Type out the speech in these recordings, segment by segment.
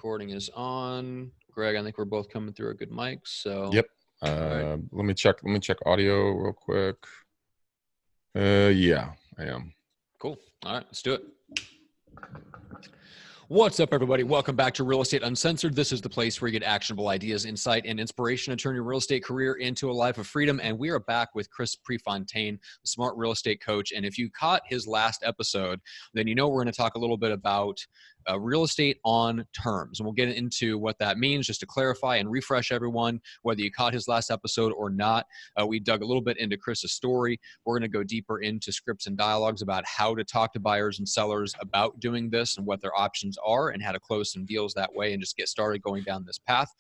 recording is on. Greg, I think we're both coming through a good mic. So yep. right. Let me check audio real quick. Yeah, I am. Cool. All right, let's do it. What's up, everybody? Welcome back to Real Estate Uncensored. This is the place where you get actionable ideas, insight, and inspiration to turn your real estate career into a life of freedom. And we are back with Chris Prefontaine, the smart real estate coach. And if you caught his last episode, then you know we're going to talk a little bit about real estate on terms. And we'll get into what that means just to clarify and refresh everyone, whether you caught his last episode or not. We dug a little bit into Chris's story. We're going to go deeper into scripts and dialogues about how to talk to buyers and sellers about doing this and what their options are and how to close some deals that way and just get started going down this path.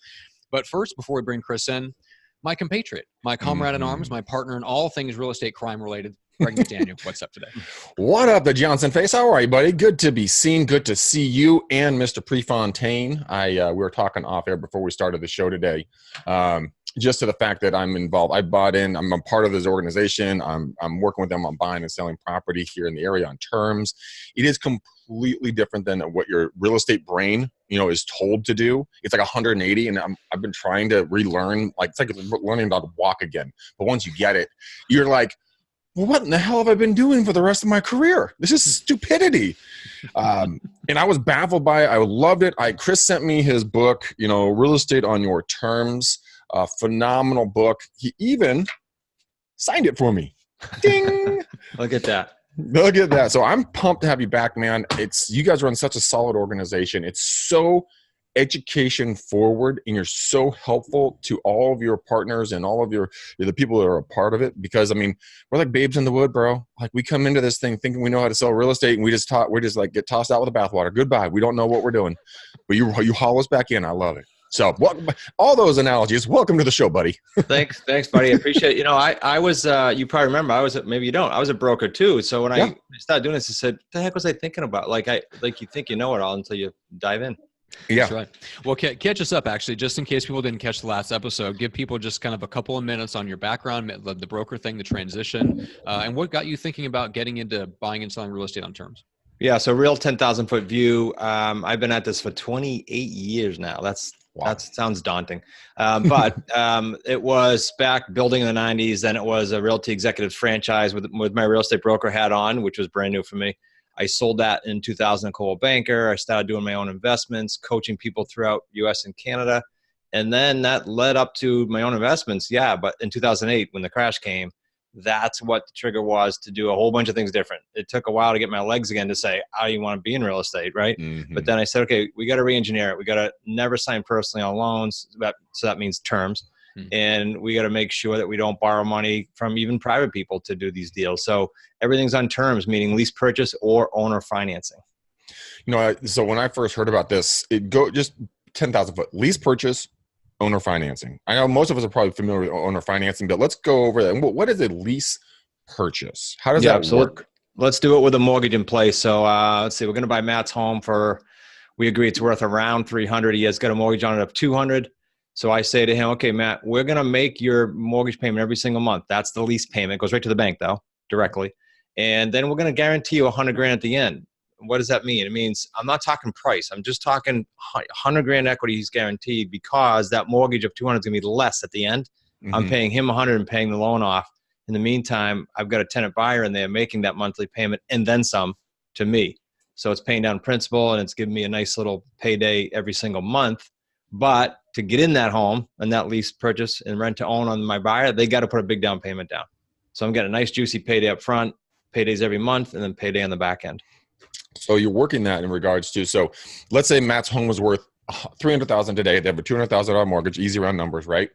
But first, before we bring Chris in, my compatriot, my comrade in arms, my partner in all things real estate crime related, Greg McDaniel. What's up today? What up, the Johnson face? How are you, buddy? Good to be seen. Good to see you and Mr. Prefontaine. We were talking off air before we started the show today. Just to the fact that I'm involved. I bought in. I'm a part of this organization. I'm working with them on buying and selling property here in the area on terms. It is completely different than what your real estate brain, is told to do. It's like 180, and I've been trying to relearn. Like it's like learning how to walk again. But once you get it, you're like, well, what in the hell have I been doing for the rest of my career? This is stupidity. And I was baffled by it. I loved it. Chris sent me his book, Real Estate on Your Terms. A phenomenal book. He even signed it for me. Ding! Look at that. Look at that. So I'm pumped to have you back, man. You guys run such a solid organization. It's so education forward, and you're so helpful to all of your partners and all of the people that are a part of it. Because we're like babes in the wood, bro. Like we come into this thing thinking we know how to sell real estate, and we just like get tossed out with the bathwater. Goodbye. We don't know what we're doing, but you haul us back in. I love it. So all those analogies, welcome to the show, buddy. Thanks, buddy. I appreciate it. I was, you probably remember, maybe you don't, I was a broker too. So when I started doing this, I said, what the heck was I thinking about? Like you think you know it all until you dive in. Yeah. That's right. Well, catch us up, actually, just in case people didn't catch the last episode. Give people just kind of a couple of minutes on your background, the broker thing, the transition, and what got you thinking about getting into buying and selling real estate on terms. Yeah. So real 10,000 foot view. I've been at this for 28 years now. Wow. That sounds daunting. But it was back building in the 90s. Then it was a Realty Executives franchise with my real estate broker hat on, which was brand new for me. I sold that in 2000 to Coldwell Banker. I started doing my own investments, coaching people throughout US and Canada. And then that led up to my own investments. Yeah, but in 2008, when the crash came, that's what the trigger was to do a whole bunch of things different. It took a while to get my legs again to say, how do you want to be in real estate, right? Mm-hmm. But then I said, okay, we got to re-engineer it. We got to never sign personally on loans. So that means terms. Mm-hmm. And we got to make sure that we don't borrow money from even private people to do these deals. So everything's on terms, meaning lease purchase or owner financing. So when I first heard about this, just 10,000 foot lease purchase, owner financing. I know most of us are probably familiar with owner financing, but let's go over that. What is a lease purchase? How does that work? Let's do it with a mortgage in place. So let's see, we're going to buy Matt's home we agree it's worth around $300. He has got a mortgage on it of $200. So I say to him, okay, Matt, we're going to make your mortgage payment every single month. That's the lease payment. It goes right to the bank though, directly. And then we're going to guarantee you $100,000 at the end. What does that mean? It means I'm not talking price. I'm just talking $100,000 equity is guaranteed because that mortgage of $200 is going to be less at the end. Mm-hmm. I'm paying him $100 and paying the loan off. In the meantime, I've got a tenant buyer in there making that monthly payment and then some to me. So it's paying down principal and it's giving me a nice little payday every single month. But to get in that home and that lease purchase and rent to own on my buyer, they got to put a big down payment down. So I'm getting a nice juicy payday up front, paydays every month, and then payday on the back end. So you're working that in regards to, so let's say Matt's home was worth $300,000 today. They have a $200,000 mortgage, easy round numbers, right?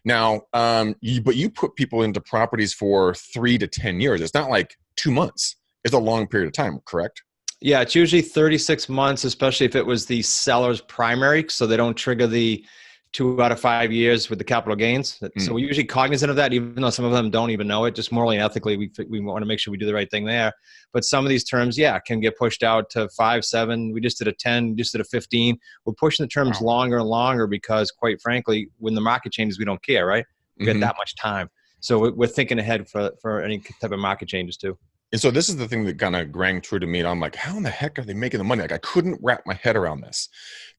Now, but you put people into properties for 3 to 10 years. It's not like 2 months. It's a long period of time, correct? Yeah, it's usually 36 months, especially if it was the seller's primary. So they don't trigger the 2 out of 5 years with the capital gains. So we're usually cognizant of that, even though some of them don't even know it. Just morally and ethically, we want to make sure we do the right thing there. But some of these terms, can get pushed out to 5, 7. We just did a 10, just did a 15. We're pushing the terms longer and longer because, quite frankly, when the market changes, we don't care, right? We get that much time. So we're thinking ahead for any type of market changes too. And so this is the thing that kind of rang true to me. And I'm like, how in the heck are they making the money? Like, I couldn't wrap my head around this.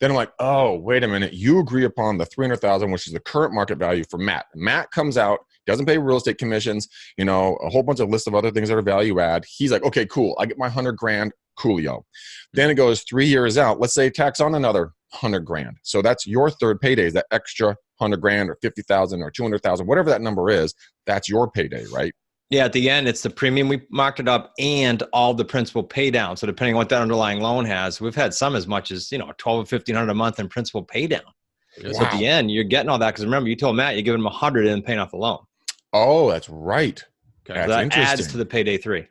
Then I'm like, oh, wait a minute. You agree upon the $300,000, which is the current market value for Matt. Matt comes out, doesn't pay real estate commissions, you know, a whole bunch of lists of other things that are value add. He's like, okay, cool. I get my 100 grand, coolio. Then it goes 3 years out. Let's say tax on another 100 grand. So that's your third payday, is that extra 100 grand or 50,000 or 200,000, whatever that number is. That's your payday, right? Yeah, at the end, it's the premium we marked it up and all the principal pay down. So depending on what that underlying loan has, we've had some as much as, you know, 12 or 1,500 a month in principal pay down. Wow. So at the end, you're getting all that. Because remember, you told Matt you're giving him 100 and paying off the loan. Oh, that's right. Okay. That's that interesting. Adds to the payday 3.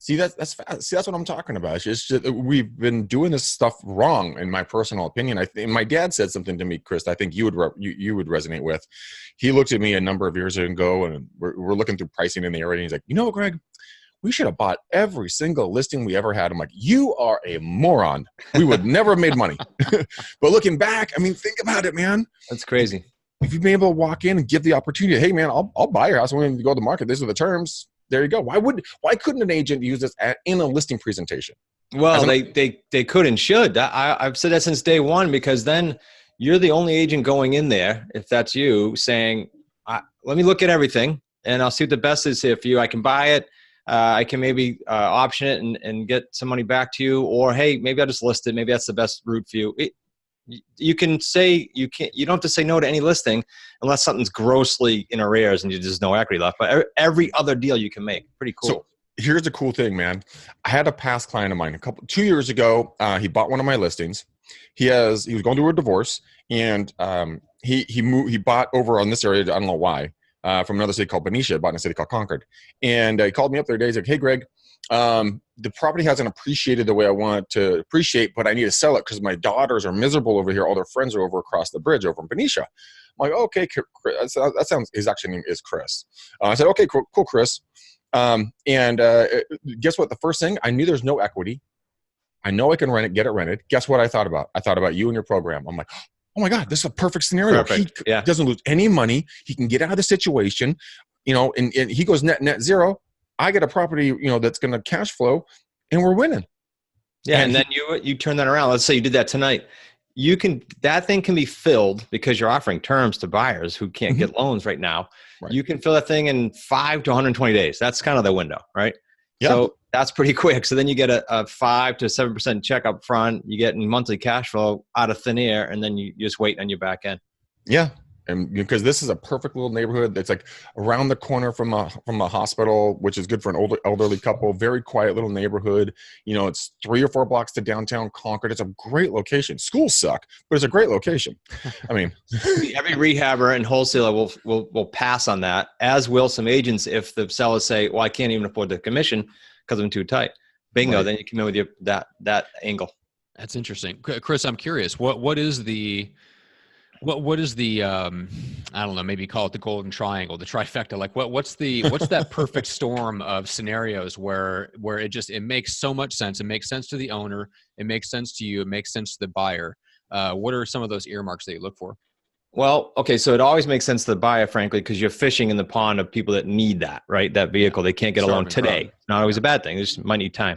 See, that's what I'm talking about. It's just we've been doing this stuff wrong, in my personal opinion. I think my dad said something to me, Chris, I think you would resonate with. He looked at me a number of years ago, and we're looking through pricing in the area, and he's like, you know, Greg, we should have bought every single listing we ever had. I'm like, you are a moron. We would never have made money. But looking back, I mean, think about it, man. That's crazy. If you've been able to walk in and give the opportunity, hey, man, I'll buy your house. I'm going to go to the market. These are the terms. There you go. Why couldn't an agent use this in a listing presentation? Well, they could and should. I've said that since day one, because then you're the only agent going in there, if that's you, saying, let me look at everything and I'll see what the best is here for you. I can buy it. I can maybe option it and get some money back to you. Or, hey, maybe I'll just list it. Maybe that's the best route for you. You can say you don't have to say no to any listing unless something's grossly in arrears and there's no equity left. But every other deal you can make. Pretty cool. So here's the cool thing, man. I had a past client of mine 2 years ago. He bought one of my listings. He was going through a divorce, and he bought over on this area. I don't know why. From another city called Benicia, bought in a city called Concord. And he called me up the other day. He's like, hey, Greg, the property hasn't appreciated the way I want it to appreciate, but I need to sell it because my daughters are miserable over here. All their friends are over across the bridge over in Benicia. I'm like, okay, that sounds, his actual name is Chris. I said, okay, cool, Chris. And guess what? The first thing, I knew there's no equity. I know I can rent it, get it rented. Guess what I thought about? I thought about you and your program. I'm like, oh my God, this is a perfect scenario. Perfect. He doesn't lose any money. He can get out of the situation, you know, and he goes net zero. I get a property, you know, that's going to cash flow, and we're winning. Yeah, and then you turn that around. Let's say you did that tonight. That thing can be filled because you're offering terms to buyers who can't get loans right now. Right. You can fill that thing in 5 to 120 days. That's kind of the window, right? Yeah. So that's pretty quick. So then you get a 5 to 7% check up front. You get monthly cash flow out of thin air, and then you just wait on your back end. Yeah. And because this is a perfect little neighborhood that's like around the corner from a hospital, which is good for an elderly couple. Very quiet little neighborhood. You know, it's 3 or 4 blocks to downtown Concord. It's a great location. Schools suck, but it's a great location. I mean, every rehabber and wholesaler will pass on that, as will some agents if the sellers say, "Well, I can't even afford the commission because I'm too tight." Bingo! Right. Then you come in with that angle. That's interesting, Chris. I'm curious. What is the I don't know, maybe call it the golden triangle, the trifecta. Like what's that perfect storm of scenarios where it makes so much sense. It makes sense to the owner. It makes sense to you. It makes sense to the buyer. What are some of those earmarks that you look for? Well, okay. So it always makes sense to the buyer, frankly, because you're fishing in the pond of people that need that, right? That vehicle, they can't get a loan today. Not always a bad thing. They just might need time.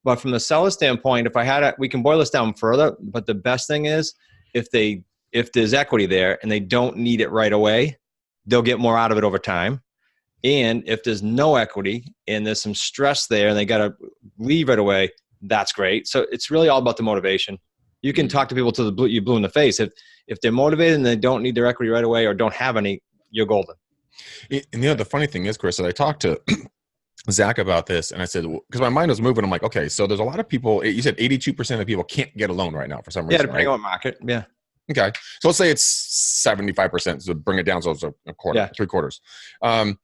But from the seller standpoint, we can boil this down further, but the best thing is if there's equity there and they don't need it right away, they'll get more out of it over time. And if there's no equity and there's some stress there and they got to leave right away, that's great. So it's really all about the motivation. You can talk to people till you blue in the face. If they're motivated and they don't need their equity right away or don't have any, you're golden. And you know, the funny thing is, Chris, that I talked to Zach about this, and I said, because my mind was moving, I'm like, okay, so there's a lot of people, you said 82% of people can't get a loan right now for some reason. Yeah, depending on market. Yeah. Okay. So let's say it's 75%. So bring it down. So it's a quarter, 3/4. I'm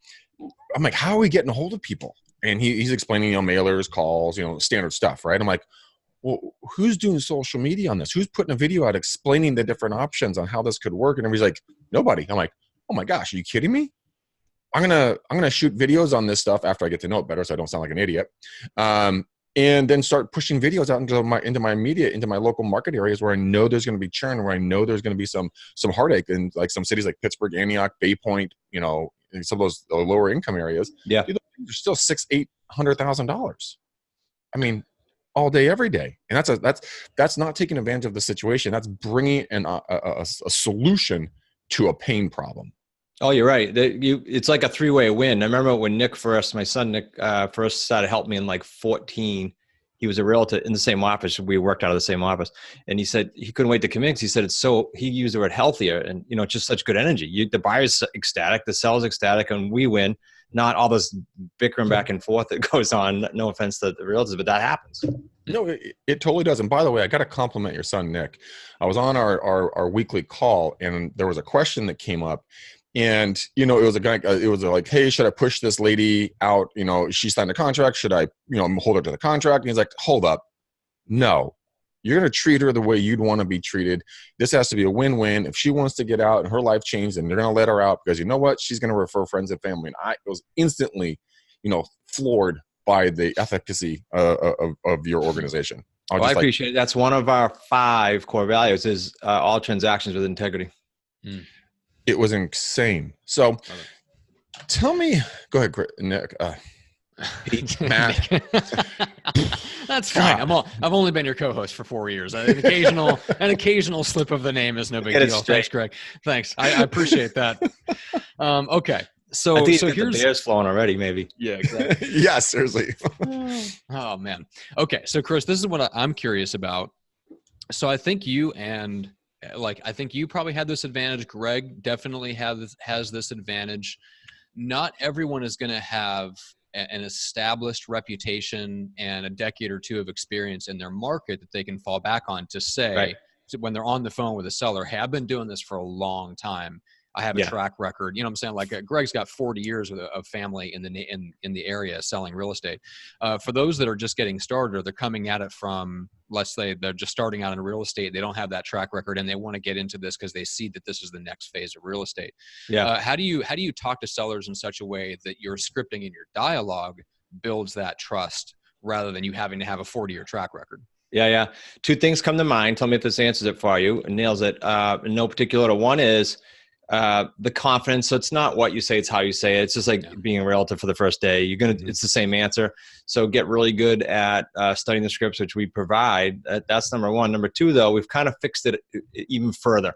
like, how are we getting a hold of people? And he's explaining, you know, mailers, calls, you know, standard stuff, right? I'm like, well, who's doing social media on this? Who's putting a video out explaining the different options on how this could work? And everybody's like, nobody. I'm like, oh my gosh, are you kidding me? I'm gonna shoot videos on this stuff after I get to know it better, so I don't sound like an idiot. And then start pushing videos out into my media, into my local market areas where I know there's going to be churn, where I know there's going to be some heartache in like some cities like Pittsburgh, Antioch, Bay Point, you know, some of those lower income areas. Yeah. There's still 6, 8, $100,000. I mean, all day, every day. And that's not taking advantage of the situation. That's bringing a solution to a pain problem. Oh, you're right. It's like a three-way win. I remember when my son Nick, first started helping me in like 14. He was a realtor in the same office. We worked out of the same office, and he said he couldn't wait to come in. He said he used the word healthier, and just such good energy. The buyer's ecstatic, the seller's ecstatic, and we win. Not all this bickering back and forth that goes on. No offense to the realtors, but that happens. No, it totally does. And by the way, I got to compliment your son, Nick. I was on our weekly call, and there was a question that came up. And, it was a guy, it was like, hey, should I push this lady out? She signed a contract. Should I, hold her to the contract? And he's like, hold up. No, you're going to treat her the way you'd want to be treated. This has to be a win-win. If she wants to get out and her life changed, then they're going to let her out because you know what? She's going to refer friends and family. And I was instantly, floored by the efficacy of your organization. I appreciate it. That's one of our 5 core values is all transactions with integrity. It was insane. So tell me, go ahead, Nick. Matt. That's fine. I've only been your co-host for 4 years. An occasional slip of the name is no big deal. Thanks, Greg. Thanks. I appreciate that. Okay. So here's the beer's flowing already, maybe. Yeah, exactly. Yeah, seriously. Oh man. Okay. So Chris, this is what I'm curious about. So I think you probably had this advantage. Greg definitely has this advantage. Not everyone is going to have an established reputation and a decade or two of experience in their market that they can fall back on to say, right, when they're on the phone with a seller, hey, I've been doing this for a long time. I have a track record. You know what I'm saying? Like Greg's got 40 years of family in the area selling real estate. For those that are just getting started or they're coming at it from, let's say they're just starting out in real estate, they don't have that track record and they want to get into this because they see that this is the next phase of real estate. Yeah. How do you talk to sellers in such a way that your scripting and your dialogue builds that trust rather than you having to have a 40-year track record? Yeah. 2 things come to mind. Tell me if this answers it for you. Nails it. In no particular order. One is the confidence. So it's not what you say, it's how you say it. It's just like being a realtor for the first day. It's the same answer. So get really good at studying the scripts, which we provide. That's number 1. Number 2, though, we've kind of fixed it even further.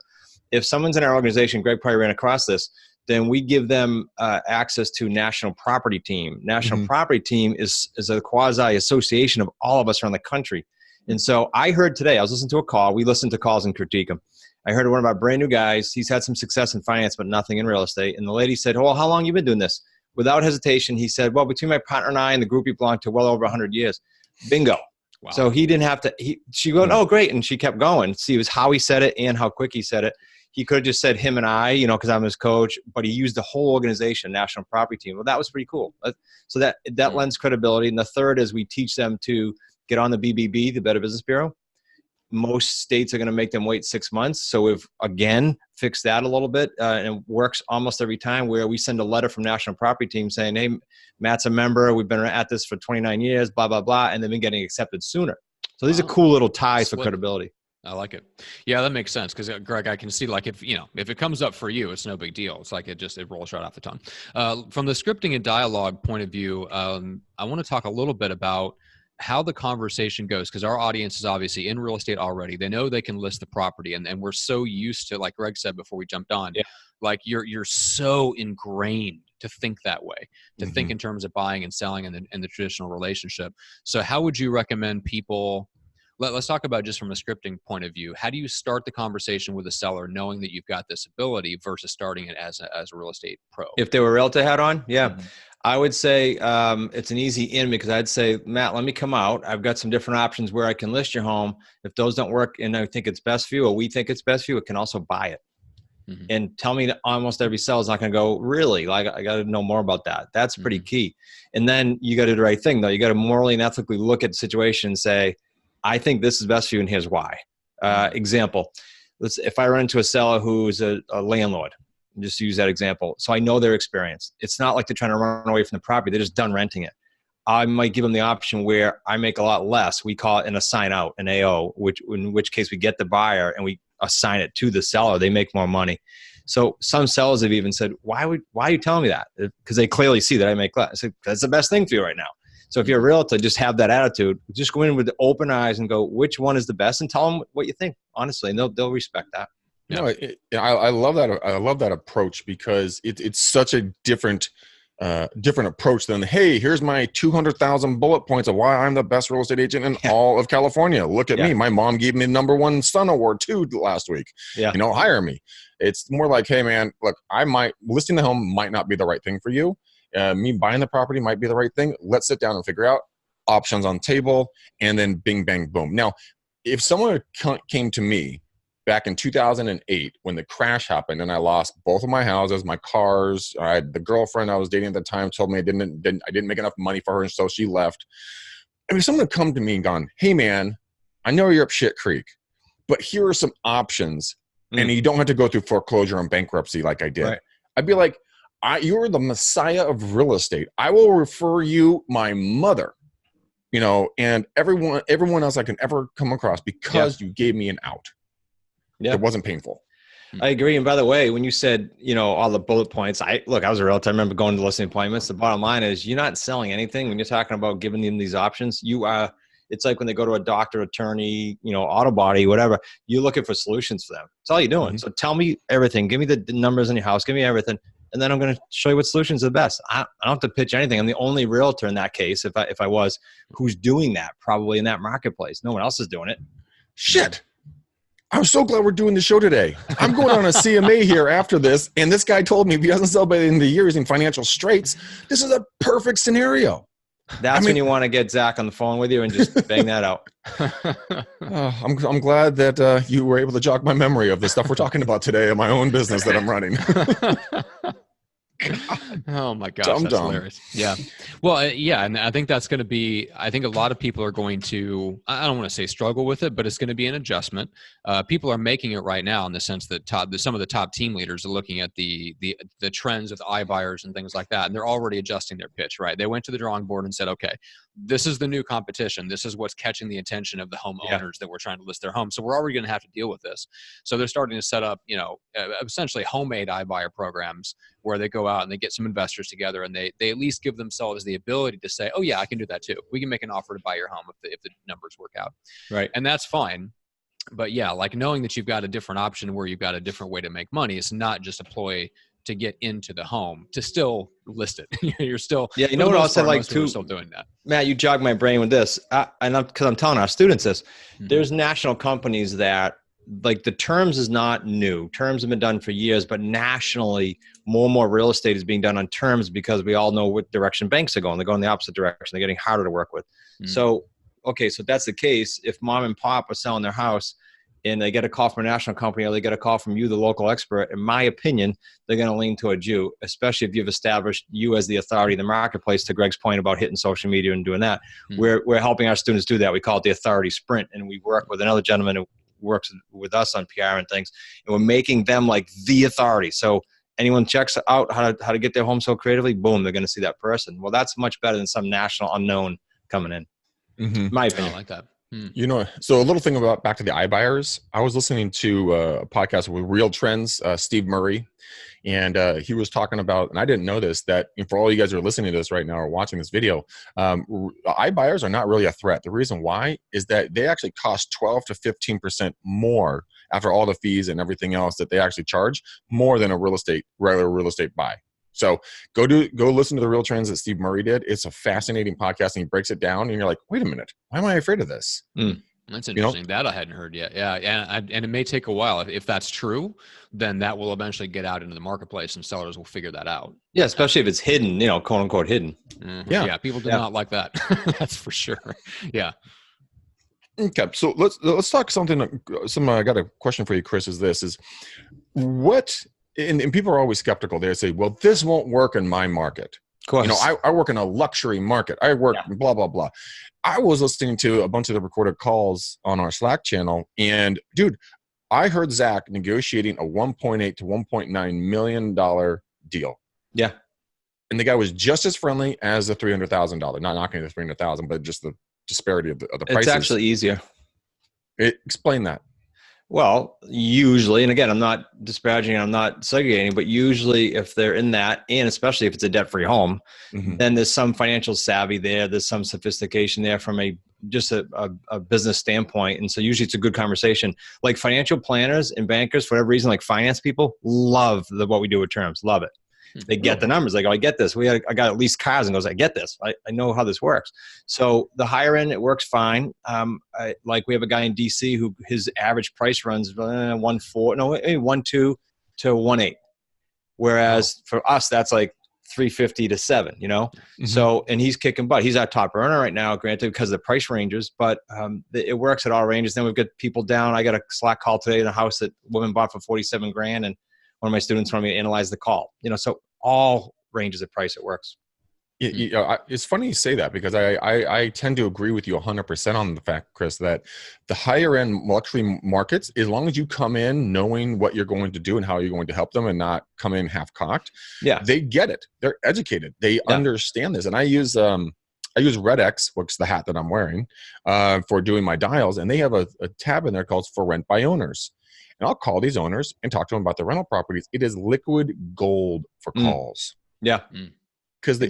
If someone's in our organization, Greg probably ran across this, then we give them access to National Property Team. National Property Team is a quasi association of all of us around the country. And so I heard today, I was listening to a call. We listen to calls and critique them. I heard one of our brand new guys. He's had some success in finance, but nothing in real estate. And the lady said, "Oh, how long have you been doing this?" Without hesitation, he said, "Well, between my partner and I and the group he belonged to, well over 100 years." Bingo. Wow. So he didn't have to, she went, "Oh, great." And she kept going. See, it was how he said it and how quick he said it. He could have just said him and I, because I'm his coach, but he used the whole organization, National Property Team. Well, that was pretty cool. So that lends credibility. And the third is we teach them to get on the BBB, the Better Business Bureau. Most states are going to make them wait 6 months. So we've, again, fixed that a little bit. And it works almost every time where we send a letter from National Property Team saying, "Hey, Matt's a member. We've been at this for 29 years, blah, blah, blah." And they've been getting accepted sooner. So these are cool little ties for credibility. I like it. Yeah, that makes sense. Because Greg, I can see like if it comes up for you, it's no big deal. It's like it rolls right off the tongue. From the scripting and dialogue point of view, I want to talk a little bit about how the conversation goes, because our audience is obviously in real estate already. They know they can list the property, and we're so used to, like Greg said before we jumped on, like you're so ingrained to think that way, to think in terms of buying and selling and the traditional relationship. So how would you recommend people? Let's talk about just from a scripting point of view. How do you start the conversation with a seller knowing that you've got this ability versus starting it as a real estate pro? If they were a realtor hat on, I would say it's an easy in, because I'd say, "Matt, let me come out. I've got some different options where I can list your home. If those don't work and I think it's best for you, or we think it's best for you, it can also buy it." And tell me that almost every seller is not going to go, "Really? Like, I got to know more about that." That's pretty key. And then you got to do the right thing, though. You got to morally and ethically look at the situation and say, "I think this is best for you, and here's why." Example, if I run into a seller who's a landlord, just use that example. So I know their experience. It's not like they're trying to run away from the property. They're just done renting it. I might give them the option where I make a lot less. We call it an assign out, an AO, in which case we get the buyer and we assign it to the seller. They make more money. So some sellers have even said, why are you telling me that? Because they clearly see that I make less. I said, "That's the best thing for you right now." So if you're a realtor, just have that attitude. Just go in with open eyes and go, which one is the best, and tell them what you think, honestly, and they'll respect that. No, I love that. I love that approach because it's such a different approach than, hey, here's my 200,000 bullet points of why I'm the best real estate agent in all of California. Look at me. My mom gave me the #1 son award too last week. Hire me. It's more like, hey man, look, listing the home might not be the right thing for you. Me buying the property might be the right thing. Let's sit down and figure out options on the table, and then bing, bang, boom. Now, if someone came to me back in 2008 when the crash happened and I lost both of my houses, my cars, the girlfriend I was dating at the time told me I didn't make enough money for her, and so she left. I mean, someone had come to me and gone, hey man, I know you're up shit creek, but here are some options, and you don't have to go through foreclosure and bankruptcy like I did. Right. I'd be like, you're the messiah of real estate. I will refer you my mother, and everyone else I can ever come across because you gave me an out. It wasn't painful. I agree. And by the way, when you said, all the bullet points, I was a realtor. I remember going to listing appointments. The bottom line is you're not selling anything. When you're talking about giving them these options, it's like when they go to a doctor, attorney, auto body, whatever, you're looking for solutions for them. That's all you're doing. Mm-hmm. So tell me everything. Give me the numbers in your house. Give me everything. And then I'm going to show you what solutions are the best. I don't have to pitch anything. I'm the only realtor in that case, if I was, who's doing that probably in that marketplace. No one else is doing it. Shit. I'm so glad we're doing the show today. I'm going on a CMA here after this, and this guy told me if he doesn't sell by the end of the year, he's in financial straits. This is a perfect scenario. That's when you want to get Zach on the phone with you and just bang that out. I'm glad that you were able to jog my memory of the stuff we're talking about today in my own business that I'm running. Oh my gosh, that's hilarious. Yeah. Well, and I think that's going to be, I think a lot of people are going to, I don't want to say struggle with it, but it's going to be an adjustment. People are making it right now in the sense that some of the top team leaders are looking at the trends with iBuyers and things like that, and they're already adjusting their pitch, right? They went to the drawing board and said, okay, this is the new competition. This is what's catching the attention of the homeowners that we're trying to list their home. So we're already going to have to deal with this. So they're starting to set up, essentially homemade iBuyer programs where they go out and they get some investors together and they at least give themselves the ability to say, oh yeah, I can do that too. We can make an offer to buy your home if the numbers work out. Right. And that's fine. But yeah, like knowing that you've got a different option where you've got a different way to make money, it's not just a ploy to get into the home, to still list it. You're still, you know what else I like too, still doing that. Matt, you jogged my brain with this. Because I'm telling our students this, there's national companies that, like, the terms is not new. Terms have been done for years, but nationally, more and more real estate is being done on terms because we all know what direction banks are going. They're going the opposite direction. They're getting harder to work with. So, okay, so if that's the case, if mom and pop are selling their house and they get a call from a national company or they get a call from you, the local expert, in my opinion, they're going to lean towards you, especially if you've established you as the authority in the marketplace, to Greg's point about hitting social media and doing that. We're helping our students do that. We call it the authority sprint, and we work with another gentleman who works with us on PR and things, and we're making them like the authority. So anyone checks out how to get their home sold creatively, boom, they're going to see that person. Well, that's much better than some national unknown coming in. My opinion. I like that. So a little thing about back to the iBuyers. I was listening to a podcast with Real Trends, Steve Murray, and he was talking about, and I didn't know this, that for all you guys who are listening to this right now or watching this video, iBuyers are not really a threat. The reason why is that they actually cost 12 to 15% more after all the fees and everything else that they actually charge, more than a regular real estate buy. So go listen to the Real Trends that Steve Murray did. It's a fascinating podcast, and he breaks it down, and you're like, wait a minute, why am I afraid of this? That's interesting. That I hadn't heard yet. Yeah. And it may take a while. If that's true, then that will eventually get out into the marketplace and sellers will figure that out. Yeah. Especially if it's hidden, quote unquote hidden. Yeah. People do not like that. That's for sure. Yeah. Okay. So let's talk something. I got a question for you, Chris, is what, and people are always skeptical. They say, well, this won't work in my market. Of course. I work in a luxury market. I work blah, blah, blah. I was listening to a bunch of the recorded calls on our Slack channel, and dude, I heard Zach negotiating a $1.8 to $1.9 million deal. Yeah. And the guy was just as friendly as the $300,000. Not knocking the $300,000, but just the disparity of the prices. It's actually easier. Explain that. Well, usually, and again, I'm not disparaging, I'm not segregating, but usually if they're in that, and especially if it's a debt-free home, then there's some financial savvy there. There's some sophistication there from just a business standpoint. And so usually it's a good conversation. Like financial planners and bankers, for whatever reason, like finance people love what we do with terms, love it. They get the numbers. They go, I get this. I got at least cars, and goes, I get this. I know how this works. So the higher end, it works fine. Like we have a guy in DC who his average price runs 1.2 to 1.8. Whereas for us, that's like 350 to 7, So, and he's kicking butt. He's our top earner right now, granted, because of the price ranges, but it works at all ranges. Then we've got people down. I got a Slack call today in a house that woman bought for 47 grand. And one of my students wanted me to analyze the call, so all ranges of price, it works. It's funny you say that, because I tend to agree with you 100% on the fact, Chris, that the higher end luxury markets, as long as you come in knowing what you're going to do and how you're going to help them and not come in half cocked, they get it. They're educated. They understand this. And I use Red X, which is the hat that I'm wearing, for doing my dials. And they have a tab in there called For Rent by Owners. And I'll call these owners and talk to them about their rental properties. It is liquid gold for calls. Yeah. Because they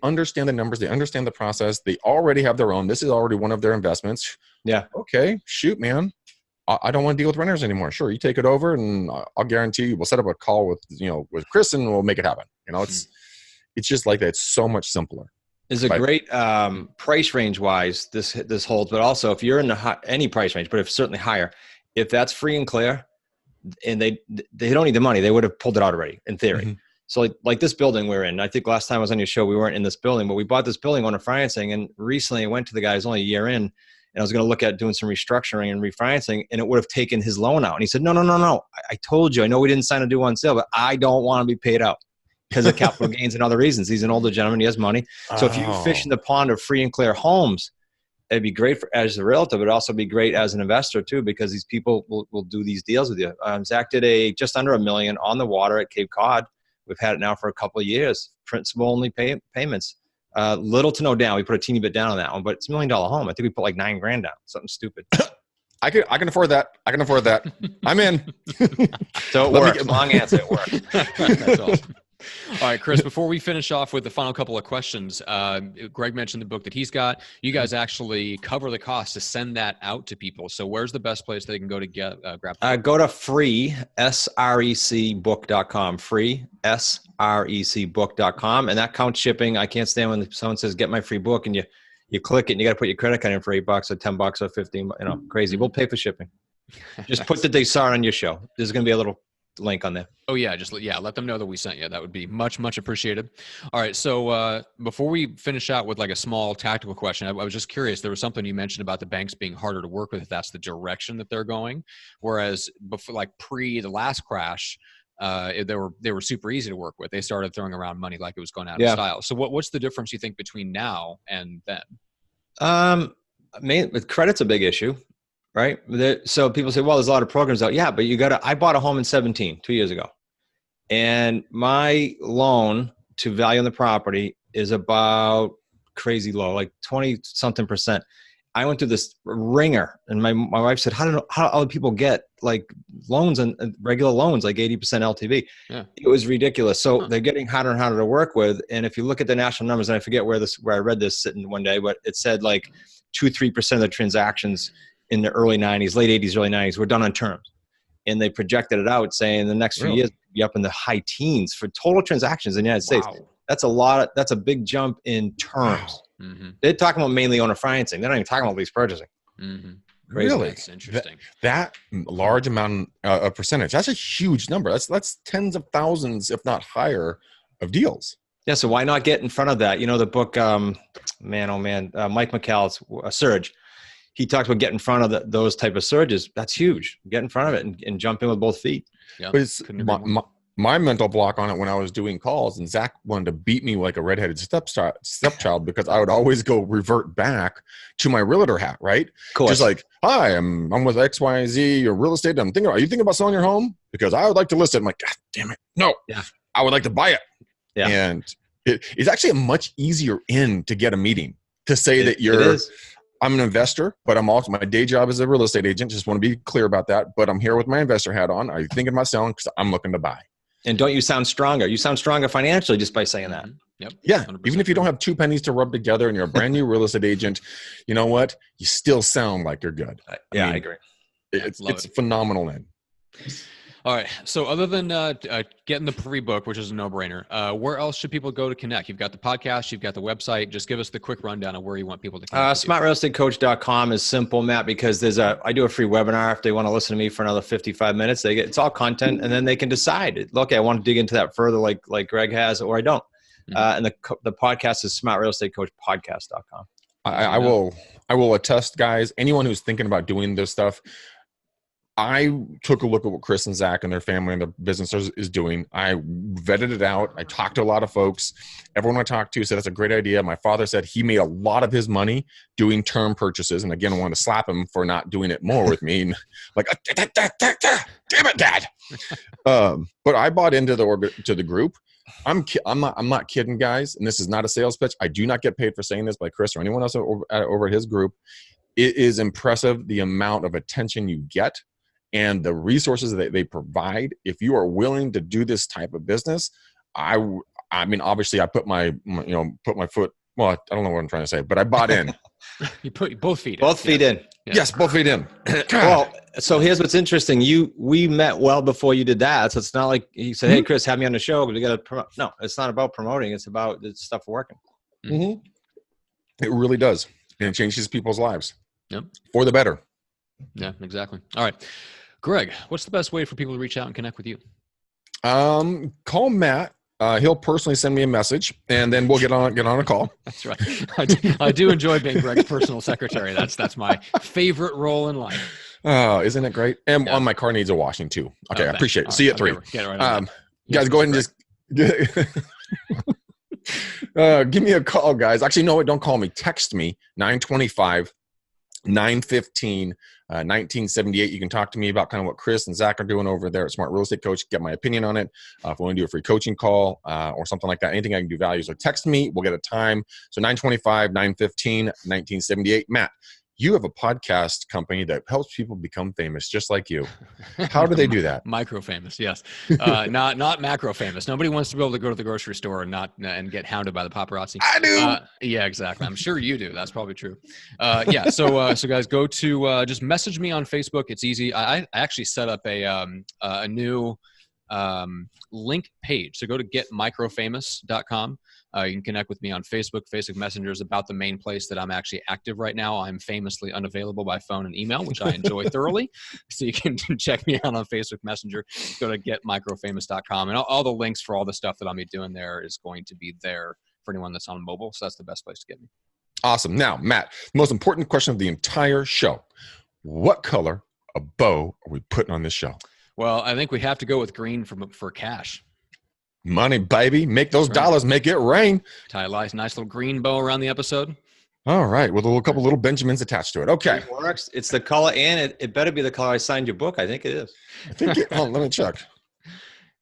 understand the numbers. They understand the process. They already have their own. This is already one of their investments. Yeah. Okay, shoot, man. I don't want to deal with renters anymore. Sure, you take it over, and I'll guarantee you we'll set up a call with Chris, and we'll make it happen. It's just like that. It's so much simpler. Is a great price range wise. This holds, but also if you're in any price range, but if certainly higher, if that's free and clear, and they don't need the money, they would have pulled it out already in theory. So like this building we're in, I think last time I was on your show, we weren't in this building, but we bought this building on a financing. And recently I went to the guy who's only a year in, and I was going to look at doing some restructuring and refinancing, and it would have taken his loan out. And he said, no. I told you, I know we didn't sign a due on sale, but I don't want to be paid out because of capital gains and other reasons. He's an older gentleman. He has money. So if you fish in the pond of free and clear homes, it'd be great as a realtor, but also be great as an investor too, because these people will do these deals with you. Zach did just under $1 million on the water at Cape Cod. We've had it now for a couple of years. Principal only payments, little to no down. We put a teeny bit down on that one, but it's $1 million home. I think we put like $9 grand down, something stupid. I can afford that. I'm in. So it works. Long answer. It works. That's awesome. All right, Chris, before we finish off with the final couple of questions, Greg mentioned the book that he's got. You guys actually cover the cost to send that out to people. So where's the best place they can go to grab it? Go to free, SRECbook.com, free, SRECbook.com, and that counts shipping. I can't stand when someone says, get my free book, and you click it, and you got to put your credit card in for $8 or $10 or 15, crazy. We'll pay for shipping. Just put that they saw it on your show. There's going to be a little link on there. Oh yeah, let them know that we sent you. That would be much appreciated. All right, so before we finish out with like a small tactical question, I was just curious. There was something you mentioned about the banks being harder to work with if that's the direction that they're going, whereas before, like pre the last crash, they were super easy to work with. They started throwing around money like it was going out of style. So what's the difference you think between now and then? With credit's a big issue. Right. So people say, well, there's a lot of programs out. Yeah, but I bought a home in 2 years ago. And my loan to value on the property is about crazy low, like 20 something percent. I went through this ringer, and my wife said, how other people get like loans and regular loans, like 80% LTV. Yeah. It was ridiculous. So they're getting harder and harder to work with. And if you look at the national numbers, and I forget where I read this sitting one day, but it said like 2-3% of the transactions in the early 90s, late 80s, early 90s, were done on terms. And they projected it out saying the next few years will be up in the high teens for total transactions in the United States. That's a big jump in terms. Wow. Mm-hmm. They're talking about mainly owner financing. They're not even talking about lease purchasing. Mm-hmm. Really? That's interesting. That large amount of percentage, that's a huge number. That's tens of thousands, if not higher, of deals. Yeah, so why not get in front of that? The book, Mike McCall's Surge. He talks about getting in front of those type of surges. That's huge. Get in front of it and jump in with both feet. Yeah, but it's my mental block on it when I was doing calls, and Zach wanted to beat me like a redheaded stepchild because I would always go revert back to my realtor hat, right? Just like, hi, I'm with XYZ, your real estate. Are you thinking about selling your home? Because I would like to list it. I'm like, God damn it. No, I would like to buy it. Yeah. And it's actually a much easier to get a meeting to say that you're I'm an investor, but I'm also, my day job is a real estate agent. Just want to be clear about that. But I'm here with my investor hat on. Are you thinking about selling? Because I'm looking to buy. And don't you sound stronger? You sound stronger financially just by saying that. Yep. Yeah. Even if you don't have two pennies to rub together and you're a brand new real estate agent, you know what? You still sound like you're good. I agree. It's phenomenal. All right. So other than getting the free book, which is a no-brainer, where else should people go to connect? You've got the podcast, you've got the website. Just give us the quick rundown of where you want people to connect. SmartRealEstateCoach.com is simple, Matt, because I do a free webinar. If they want to listen to me for another 55 minutes, it's all content, and then they can decide, look, I want to dig into that further like Greg has, or I don't. And the podcast is SmartRealEstateCoachPodcast.com. I will attest, guys, anyone who's thinking about doing this stuff, I took a look at what Chris and Zach and their family and their business is doing. I vetted it out. I talked to a lot of folks. Everyone I talked to said that's a great idea. My father said he made a lot of his money doing term purchases. And again, I wanted to slap him for not doing it more with me. And like, damn it, Dad. But I bought into the group. I'm not kidding, guys. And this is not a sales pitch. I do not get paid for saying this by Chris or anyone else over at his group. It is impressive the amount of attention you get and the resources that they provide. If you are willing to do this type of business, I mean, obviously I put my foot, well, I don't know what I'm trying to say, but I bought in. You put both feet in. Both feet in. Yeah. Yes, both feet in. Well, so here's what's interesting. We met well before you did that. So it's not like he said, hey, Chris, have me on the show. We got to promote. No, it's not about promoting. It's about the stuff working. Mm-hmm. It really does. And it changes people's lives. Yep. For the better. Yeah, exactly. All right. Greg, what's the best way for people to reach out and connect with you? Call Matt. He'll personally send me a message, and then we'll get on a call. That's right. I do enjoy being Greg's personal secretary. That's my favorite role in life. Oh, isn't it great? And Yeah. my car needs a washing too. Okay, I Thanks. appreciate it. All See you at 3. Get it right on that. Guys, go ahead and just give me a call, guys. Actually, no, don't call me. Text me 925 915 1978. You can talk to me about kind of what Chris and Zach are doing over there at Smart Real Estate Coach. Get my opinion on it. If we want to do a free coaching call or something like that, anything I can do value. So text me. We'll get a time. So 925 915 1978. Matt, you have a podcast company that helps people become famous, just like you. How do they do that? Micro famous, yes. Not macro famous. Nobody wants to be able to go to the grocery store and get hounded by the paparazzi. I do. Yeah, exactly. I'm sure you do. That's probably true. Yeah. So guys, go to just message me on Facebook. It's easy. I actually set up a new link page. So go to getmicrofamous.com. You can connect with me on Facebook. Facebook Messenger is about the main place that I'm actually active right now. I'm famously unavailable by phone and email, which I enjoy thoroughly. So you can check me out on Facebook Messenger. Go to getmicrofamous.com. And all the links for all the stuff that I'll be doing there is going to be there for anyone that's on mobile. So that's the best place to get me. Awesome. Now, Matt, the most important question of the entire show. What color of bow are we putting on this show? Well, I think we have to go with green for cash. Money, baby. Make those dollars, make it rain. Tie a nice little green bow around the episode. All right. With a couple little Benjamins attached to it. Okay. It works. It's the color, and it better be the color I signed your book. I think it is. I think let me check.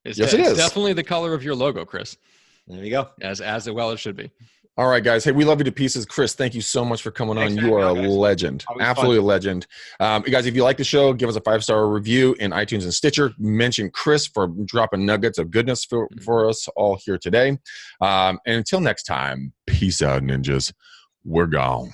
Yes, it is. It's definitely the color of your logo, Chris. There you go. As well it should be. All right, guys. Hey, we love you to pieces. Chris, thank you so much for coming on. You are a legend. Absolutely a legend. Guys, if you like the show, give us a 5-star review in iTunes and Stitcher. Mention Chris for dropping nuggets of goodness for us all here today. And until next time, peace out, ninjas. We're gone.